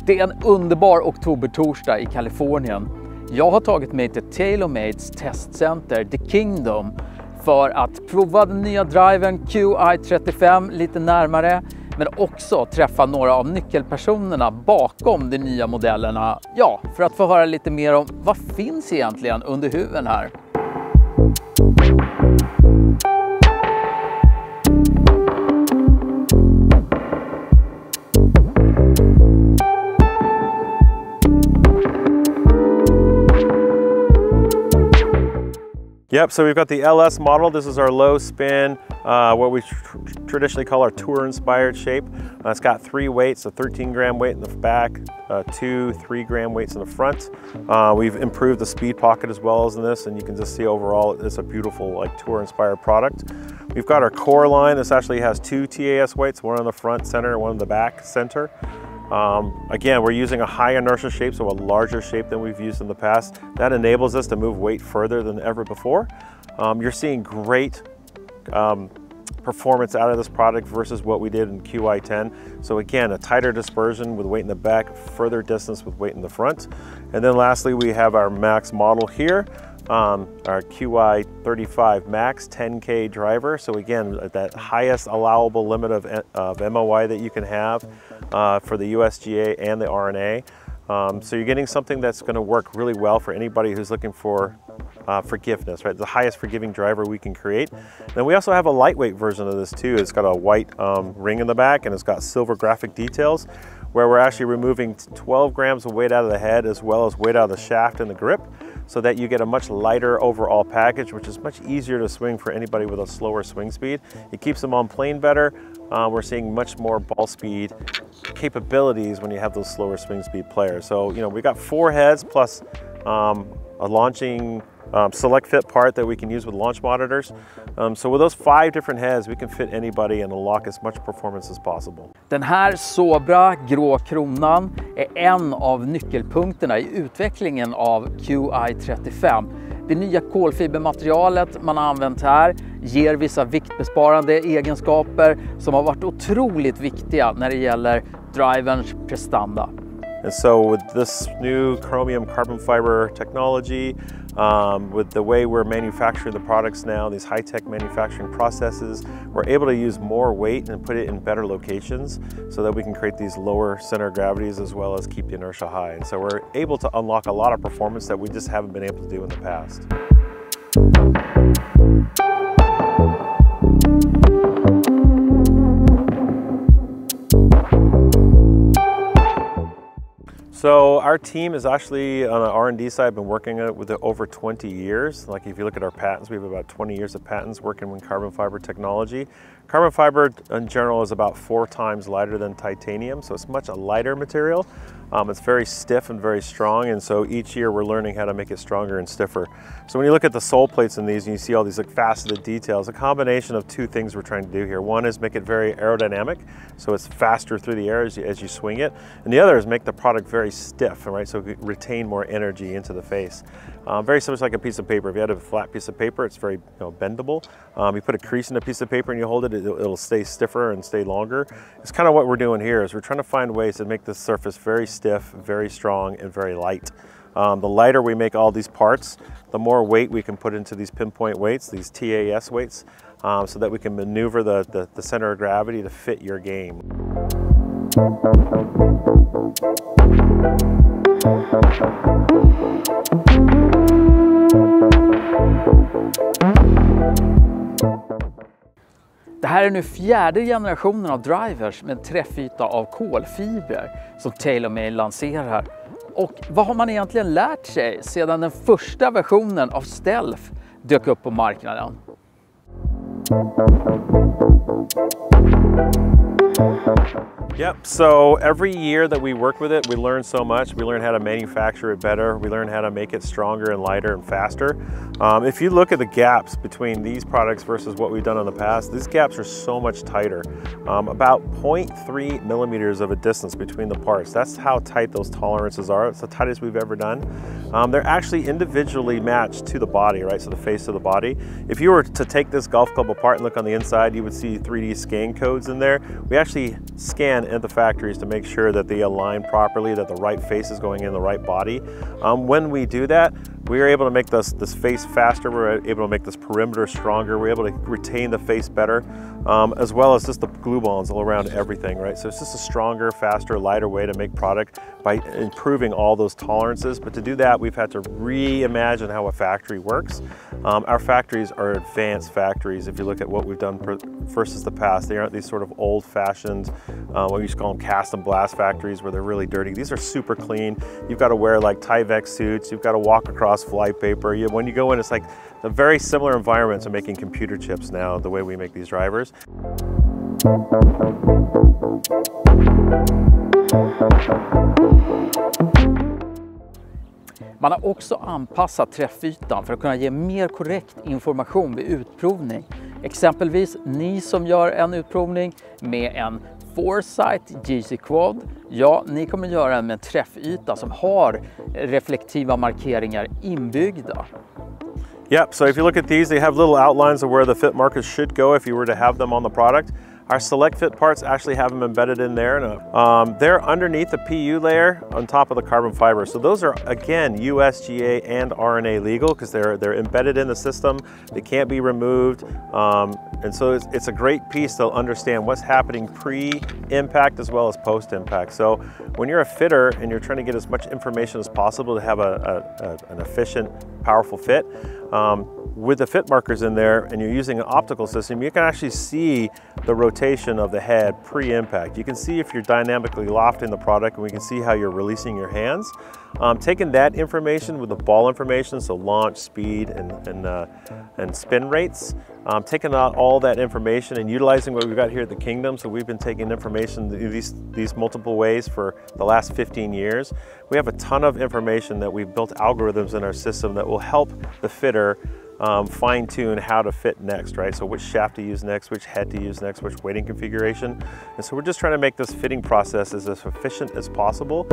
Det är en underbar oktobertorsdag i Kalifornien. Jag har tagit mig till TaylorMades testcenter, The Kingdom, för att prova den nya drivern Qi35 lite närmare, men också träffa några av nyckelpersonerna bakom de nya modellerna. Ja, för att få höra lite mer om vad finns egentligen under huven här. Yep, so we've got the LS model. This is our low spin, what we traditionally call our tour-inspired shape. It's got 3 weights, a 13-gram weight in the back, 2 3-gram weights in the front. We've improved the speed pocket as well as in this, and you can just see overall it's a beautiful tour-inspired product. We've got our core line. This actually has 2 TAS weights, one on the front center and one on the back center. Again, we're using a high inertia shape, so a larger shape than we've used in the past. That enables us to move weight further than ever before. You're seeing great performance out of this product versus what we did in Qi10. So again, a tighter dispersion with weight in the back, further distance with weight in the front. And then lastly, we have our max model here. Our Qi35 Max 10K driver. So again, that highest allowable limit of MOI that you can have for the USGA and the RNA. So you're getting something that's going to work really well for anybody who's looking for forgiveness, right? The highest forgiving driver we can create. Then we also have a lightweight version of this too. It's got a white ring in the back and it's got silver graphic details, where we're actually removing 12 grams of weight out of the head as well as weight out of the shaft and the grip, so that you get a much lighter overall package, which is much easier to swing for anybody with a slower swing speed. It keeps them on plane better. We're seeing much more ball speed capabilities when you have those slower swing speed players. So, you know, we got 4 heads plus a launching select fit part that we can use with launch monitors. So with those 5 different heads, we can fit anybody and unlock as much performance as possible. Den här sobra grå kronan är en av nyckelpunkterna i utvecklingen av Qi35. Det nya kolfibermaterialet man har använt här ger vissa viktbesparande egenskaper som har varit otroligt viktiga när det gäller driverns prestanda. And so with this new chromium carbon fiber technology, with the way we're manufacturing the products now, these high-tech manufacturing processes, we're able to use more weight and put it in better locations so that we can create these lower center of gravities as well as keep the inertia high. And so we're able to unlock a lot of performance that we just haven't been able to do in the past. So our team is actually on the R&D side, been working on it with over 20 years. Like if you look at our patents, we have about 20 years of patents working with carbon fiber technology. Carbon fiber in general is about 4 times lighter than titanium, so it's much a lighter material. It's very stiff and very strong, and so each year we're learning how to make it stronger and stiffer. So when you look at the sole plates in these and you see all these faceted details, a combination of 2 things we're trying to do here. One is make it very aerodynamic, so it's faster through the air as you swing it. And the other is make the product very stiff, right? So it retain more energy into the face. Very similar to like a piece of paper. If you had a flat piece of paper, it's very bendable. You put a crease in a piece of paper and you hold it, it'll stay stiffer and stay longer. It's kind of what we're doing here, is we're trying to find ways to make this surface very stiff, very strong, and very light. The lighter we make all these parts, the more weight we can put into these pinpoint weights, these TAS weights, so that we can maneuver the center of gravity to fit your game. Det här är nu 4:e generationen av drivers med träffyta av kolfiber som TaylorMade lanserar. Och vad har man egentligen lärt sig sedan den första versionen av Stealth dök upp på marknaden? Yep, so every year that we work with it, we learn so much. We learn how to manufacture it better. We learn how to make it stronger and lighter and faster. If you look at the gaps between these products versus what we've done in the past, these gaps are so much tighter. About 0.3 millimeters of a distance between the parts. That's how tight those tolerances are. It's the tightest we've ever done. They're actually individually matched to the body, right? So the face of the body. If you were to take this golf club apart and look on the inside, you would see 3D scan codes in there. We actually scan can at the factories to make sure that they align properly, that the right face is going in the right body. When we do that, we are able to make this face faster, we're able to make this perimeter stronger, we're able to retain the face better, as well as just the glue bonds all around everything, right? So it's just a stronger, faster, lighter way to make product by improving all those tolerances. But to do that, we've had to reimagine how a factory works. Our factories are advanced factories. If you look at what we've done versus the past, they aren't these sort of old-fashioned, what we used to call them cast and blast factories where they're really dirty. These are super clean. You've got to wear like Tyvek suits, you've got to walk across fly paper. When you go in, it's like a very similar environment to making computer chips now, the way we make these drivers. Man har också anpassat träffytan för att kunna ge mer korrekt information vid utprovning. Exempelvis ni som gör en utprovning med en Foresight GC Quad, ja, ni kommer göra den med en träffyta som har reflektiva markeringar inbyggda. Yep, so if you look at these, they have little outlines of where the fit markers should go if you were to have them on the product. Our select fit parts actually have them embedded in there. They're underneath the PU layer on top of the carbon fiber. So those are, again, USGA and RNA legal because they're embedded in the system. They can't be removed. And so it's a great piece to understand what's happening pre-impact as well as post-impact. So when you're a fitter and you're trying to get as much information as possible to have an efficient, powerful fit, with the fit markers in there and you're using an optical system, you can actually see the rotation of the head pre-impact. You can see if you're dynamically lofting the product, and we can see how you're releasing your hands. Taking that information with the ball information, so launch, speed, and spin rates, taking out all that information and utilizing what we've got here at the Kingdom. So we've been taking information these multiple ways for the last 15 years. We have a ton of information that we've built algorithms in our system that will help the fitter fine-tune how to fit next, right? So which shaft to use next, which head to use next, which weighting configuration. And so we're just trying to make this fitting process as efficient as possible.